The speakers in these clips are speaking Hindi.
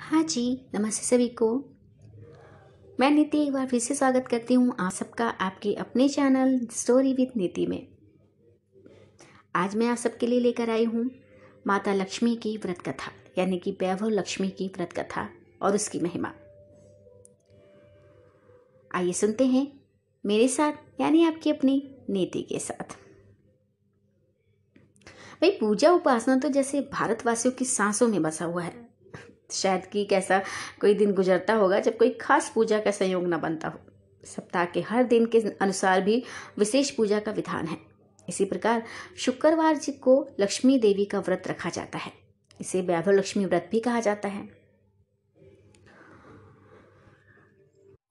हाँ जी, नमस्ते सभी को। मैं नीति एक बार फिर से स्वागत करती हूँ आप सबका आपके अपने चैनल स्टोरी विद नीति में। आज मैं आप सबके लिए लेकर आई हूँ माता लक्ष्मी की व्रत कथा, यानी कि वैभव लक्ष्मी की व्रत कथा और उसकी महिमा। आइए सुनते हैं मेरे साथ, यानी आपकी अपनी नीति के साथ। भाई, पूजा उपासना तो जैसे भारतवासियों की सांसों में बसा हुआ है। शायद कि कैसा कोई दिन गुजरता होगा जब कोई खास पूजा का संयोग न बनता हो। सप्ताह के हर दिन के अनुसार भी विशेष पूजा का विधान है। इसी प्रकार शुक्रवार जी को लक्ष्मी देवी का व्रत रखा जाता है। इसे वैभव लक्ष्मी व्रत भी कहा जाता है।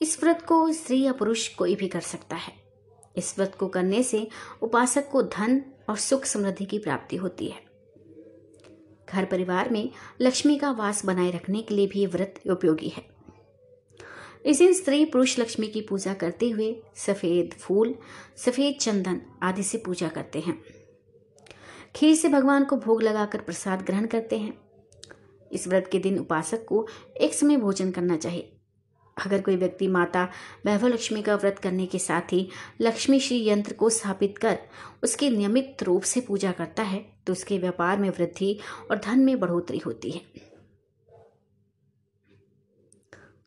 इस व्रत को स्त्री या पुरुष कोई भी कर सकता है। इस व्रत को करने से उपासक को धन और सुख समृद्धि की प्राप्ति होती है। घर परिवार में लक्ष्मी का वास बनाए रखने के लिए भी व्रत उपयोगी है। इस दिन स्त्री पुरुष लक्ष्मी की पूजा करते हुए सफेद फूल, सफेद चंदन आदि से पूजा करते हैं। खीर से भगवान को भोग लगाकर प्रसाद ग्रहण करते हैं। इस व्रत के दिन उपासक को एक समय भोजन करना चाहिए। अगर कोई व्यक्ति माता वैभव लक्ष्मी का व्रत करने के साथ ही लक्ष्मी श्री यंत्र को स्थापित कर उसकी नियमित रूप से पूजा करता है तो उसके व्यापार में वृद्धि और धन में बढ़ोतरी होती है।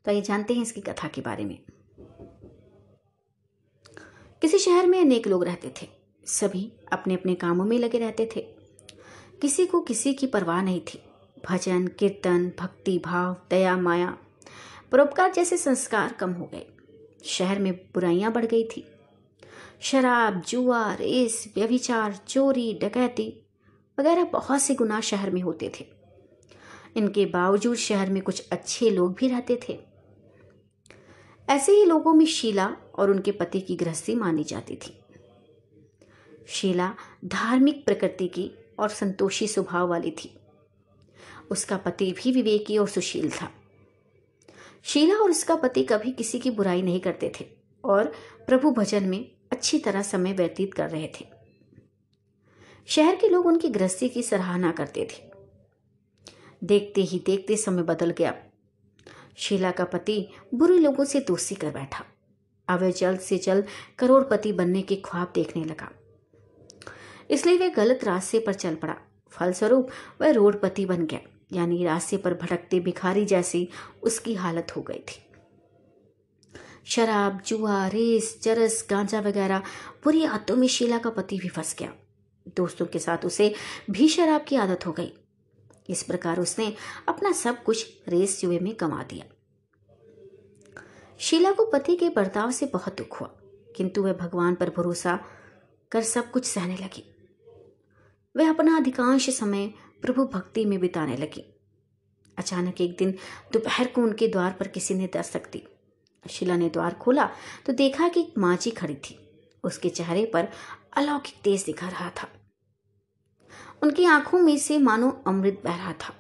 तो ये जानते हैं इसकी कथा के बारे में। किसी शहर में अनेक लोग रहते थे। सभी अपने अपने कामों में लगे रहते थे। किसी को किसी की परवाह नहीं थी। भजन कीर्तन, भक्ति भाव, दया माया, परोपकार जैसे संस्कार कम हो गए। शहर में बुराइयां बढ़ गई थी। शराब, जुआ, रेस, व्यभिचार, चोरी, डकैती वगैरह बहुत से गुनाह शहर में होते थे। इनके बावजूद शहर में कुछ अच्छे लोग भी रहते थे। ऐसे ही लोगों में शीला और उनके पति की गृहस्थी मानी जाती थी। शीला धार्मिक प्रकृति की और संतोषी स्वभाव वाली थी। उसका पति भी विवेकी और सुशील था। शीला और उसका पति कभी किसी की बुराई नहीं करते थे और प्रभु भजन में अच्छी तरह समय व्यतीत कर रहे थे। शहर के लोग उनकी गृहस्थी की सराहना करते थे। देखते ही देखते समय बदल गया। शीला का पति बुरे लोगों से दोस्ती कर बैठा। अब वह जल्द से जल्द करोड़पति बनने के ख्वाब देखने लगा, इसलिए वह गलत रास्ते पर चल पड़ा। फलस्वरूप वह रोडपति बन गया, यानी रास्ते पर भटकते भिखारी जैसी उसकी हालत हो गई थी। शराब, जुआ, रेस, चरस, गांजा वगैरह बुरी आदतों में शीला का पति भी फंस गया। दोस्तों के साथ उसे भी शराब की आदत हो गई। इस प्रकार उसने अपना सब कुछ रेस जुए में गंवा दिया। शीला को पति के बर्ताव से बहुत दुख हुआ, किंतु वह भगवान पर भरोसा कर सब कुछ सहने लगी। वह अपना अधिकांश समय प्रभु भक्ति में बिताने लगी। अचानक एक दिन दोपहर को उनके द्वार पर किसी ने दस्तक दी। शीला ने द्वार खोला तो देखा कि एक माँ जी खड़ी थी। उसके चेहरे पर अलौकिक तेज दिखा रहा था। उनकी आंखों में से मानो अमृत बह रहा था।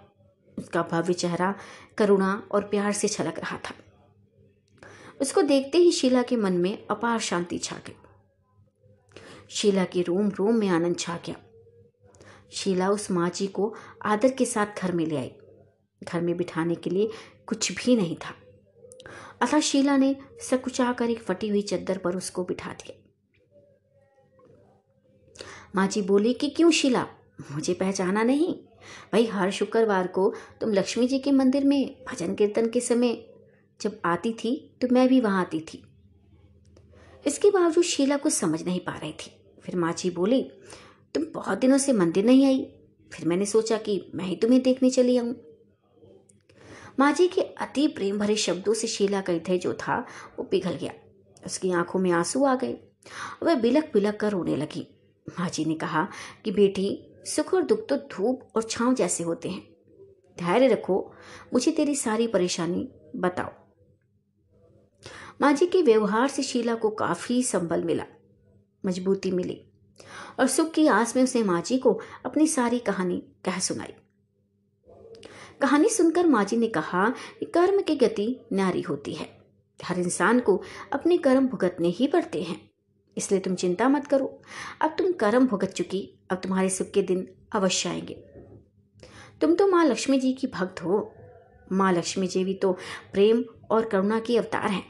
उसका भव्य चेहरा करुणा और प्यार से छलक रहा था। उसको देखते ही शीला के मन में अपार शांति छा गई। शीला के रोम रोम में आनंद छा गया। शीला उस माँ जी को आदर के साथ घर में ले आई। घर में बिठाने के लिए कुछ भी नहीं था, अतः शीला ने सकुचाकर एक फटी हुई चद्दर पर उसको बिठा दिया। माँ जी बोली कि क्यों शीला, मुझे पहचाना नहीं? भाई, हर शुक्रवार को तुम लक्ष्मी जी के मंदिर में भजन कीर्तन के समय जब आती थी तो मैं भी वहां आती थी। इसके बावजूद शीला कुछ समझ नहीं पा रही थी। फिर माँ जी बोली, तुम बहुत दिनों से मंदिर नहीं आई। फिर मैंने सोचा कि मैं ही तुम्हें देखने चली आऊं। माँ जी के अति प्रेम भरे शब्दों से शीला का हृदय जो था वो पिघल गया। उसकी आंखों में आंसू आ गए। वह बिलक बिलक कर रोने लगी। माँ जी ने कहा कि बेटी, सुख और दुख तो धूप और छांव जैसे होते हैं। धैर्य रखो, मुझे तेरी सारी परेशानी बताओ। माँ जी के व्यवहार से शीला को काफी संबल मिला, मजबूती मिली और सुख की आस में उसने माँ जी को अपनी सारी कहानी कह सुनाई। कहानी सुनकर माँ जी ने कहा कि कर्म की गति न्यारी होती है। हर इंसान को अपने कर्म भुगतने ही पड़ते हैं, इसलिए तुम चिंता मत करो। अब तुम कर्म भुगत चुकी, अब तुम्हारे सुख के दिन अवश्य आएंगे। तुम तो माँ लक्ष्मी जी की भक्त हो। माँ लक्ष्मी जी भी तो प्रेम और करुणा की अवतार हैं।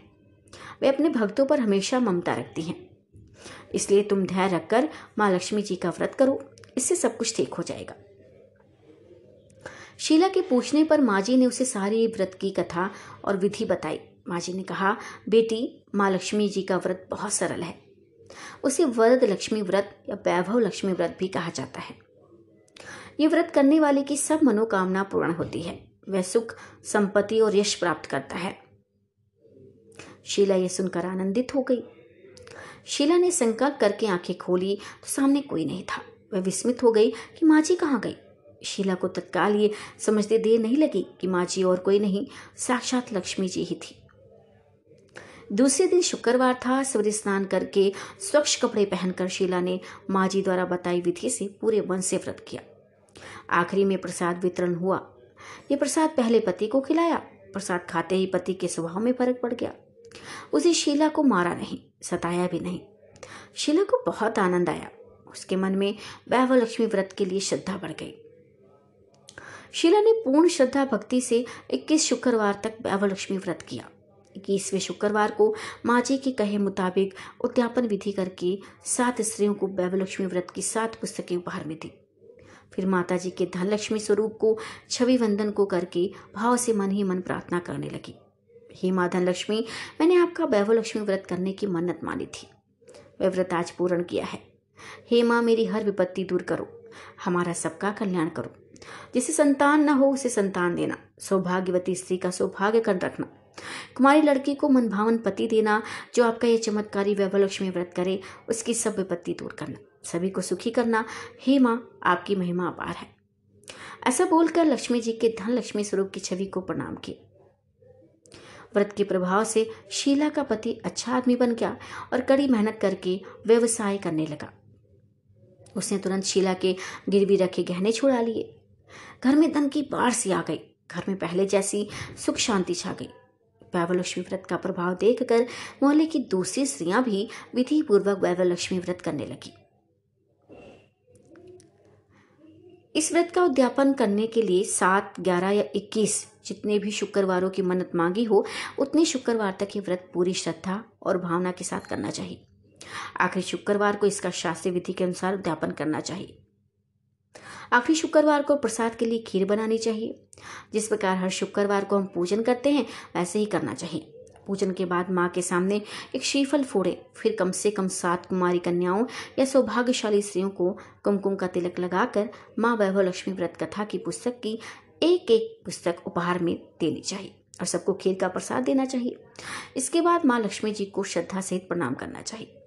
वे अपने भक्तों पर हमेशा ममता रखती हैं। इसलिए तुम धैर्य रखकर माँ लक्ष्मी जी का व्रत करो, इससे सब कुछ ठीक हो जाएगा। शीला के पूछने पर माँ जी ने उसे सारी व्रत की कथा और विधि बताई। माँ जी ने कहा, बेटी, माँ लक्ष्मी जी का व्रत बहुत सरल है। उसे वरद लक्ष्मी व्रत या वैभव लक्ष्मी व्रत भी कहा जाता है। ये व्रत करने वाले की सब मनोकामना पूर्ण होती है। वह सुख, संपत्ति और यश प्राप्त करता है। शीला ये सुनकर आनंदित हो गई। शीला ने संकल्प करके आंखें खोली तो सामने कोई नहीं था। वह विस्मित हो गई कि माँ जी कहाँ गई। शीला को तत्काल ये समझते देर नहीं लगी कि माँ जी और कोई नहीं, साक्षात लक्ष्मी जी ही थी। दूसरे दिन शुक्रवार था। सूर्य स्नान करके स्वच्छ कपड़े पहनकर शीला ने माँ जी द्वारा बताई विधि से पूरे मन से व्रत किया। आखिरी में प्रसाद वितरण हुआ। ये प्रसाद पहले पति को खिलाया। प्रसाद खाते ही पति के स्वभाव में फर्क पड़ गया। उसे शीला को मारा नहीं, सताया भी नहीं। शीला को बहुत आनंद आया। उसके मन में वैभव लक्ष्मी व्रत के लिए श्रद्धा बढ़ गई। शीला ने पूर्ण श्रद्धा भक्ति से 21 शुक्रवार तक वैभव लक्ष्मी व्रत किया। 21वें शुक्रवार को माँ जी के कहे मुताबिक उद्यापन विधि करके 7 स्त्रियों को वैभव लक्ष्मी व्रत की 7 पुस्तकें उपहार में दी। फिर माता जी के धन लक्ष्मी स्वरूप को छवि वंदन को करके भाव से मन ही मन प्रार्थना करने लगी। हे माँ धन लक्ष्मी, मैंने आपका वैभव लक्ष्मी व्रत करने की मन्नत मानी थी। वह व्रत आज पूर्ण किया है। हे माँ, मेरी हर विपत्ति दूर करो, हमारा सबका कल्याण करो। जिसे संतान न हो उसे संतान देना, सौभाग्यवती स्त्री का सौभाग्य कर रखना, कुमारी लड़की को मनभावन पति देना, जो आपका ये चमत्कारी वैभव लक्ष्मी व्रत करे उसकी सब विपत्ति दूर करना, सभी को सुखी करना। हे माँ, आपकी महिमा अपार है। ऐसा बोलकर लक्ष्मी जी के धन लक्ष्मी स्वरूप की छवि को प्रणाम किया। व्रत के प्रभाव से शीला का पति अच्छा आदमी बन गया और कड़ी मेहनत करके व्यवसाय करने लगा। उसने तुरंत शीला के गिरवी रखे गहने छुड़ा लिए। घर में धन की बाढ़ सी आ गई। घर में पहले जैसी सुख शांति छा गई। वैभव लक्ष्मी व्रत का प्रभाव देखकर मोहल्ले की दूसरी स्त्रियां भी विधि पूर्वक वैभव लक्ष्मी व्रत करने लगी। इस व्रत का उद्यापन करने के लिए 7, 11 या 21 जितने भी शुक्रवारों की मन्नत मांगी हो, उतने शुक्रवार तक ये व्रत पूरी श्रद्धा और भावना के साथ करना चाहिए। आखिरी शुक्रवार को इसका शास्त्रीय विधि के अनुसार उद्यापन करना चाहिए। आखिरी शुक्रवार को प्रसाद के लिए खीर बनानी चाहिए। जिस प्रकार हर शुक्रवार को हम पूजन करते हैं, वैसे ही करना चाहिए। पूजन के बाद माँ के सामने एक श्रीफल फोड़े। फिर कम से कम 7 कुमारी कन्याओं या सौभाग्यशाली स्त्रियों को कुमकुम का तिलक लगाकर माँ वैभव लक्ष्मी व्रत कथा की पुस्तक की एक पुस्तक उपहार में देनी चाहिए और सबको खीर का प्रसाद देना चाहिए। इसके बाद माँ लक्ष्मी जी को श्रद्धा सहित प्रणाम करना चाहिए।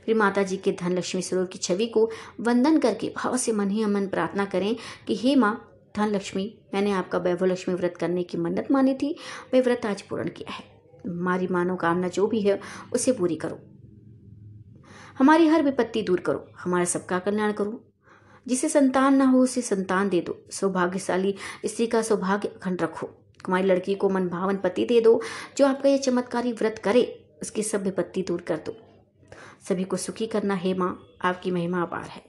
फिर माता जी के धन लक्ष्मी स्वरूप की छवि को वंदन करके भाव से मन ही मन प्रार्थना करें कि हे माँ धन लक्ष्मी, मैंने आपका वैभव लक्ष्मी व्रत करने की मन्नत मानी थी, वह व्रत आज पूर्ण किया है। हमारी मनोकामना जो भी है उसे पूरी करो, हमारी हर विपत्ति दूर करो, हमारा सबका कल्याण करो। जिसे संतान ना हो उसे संतान दे दो, सौभाग्यशाली स्त्री का सौभाग्य अखंड रखो, कुमारी लड़की को मन भावन पति दे दो, जो आपका ये चमत्कारी व्रत करे उसकी सब विपत्ति दूर कर दो, सभी को सुखी करना। हे माँ, आपकी महिमा अपार है,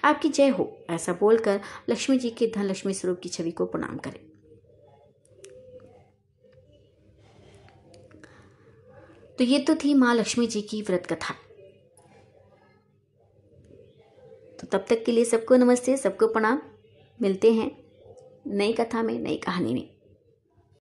आपकी जय हो। ऐसा बोलकर लक्ष्मी जी के धन लक्ष्मी स्वरूप की छवि को प्रणाम करें। तो ये तो थी माँ लक्ष्मी जी की व्रत कथा। तो तब तक के लिए सबको नमस्ते, सबको प्रणाम। मिलते हैं नई कथा में, नई कहानी में।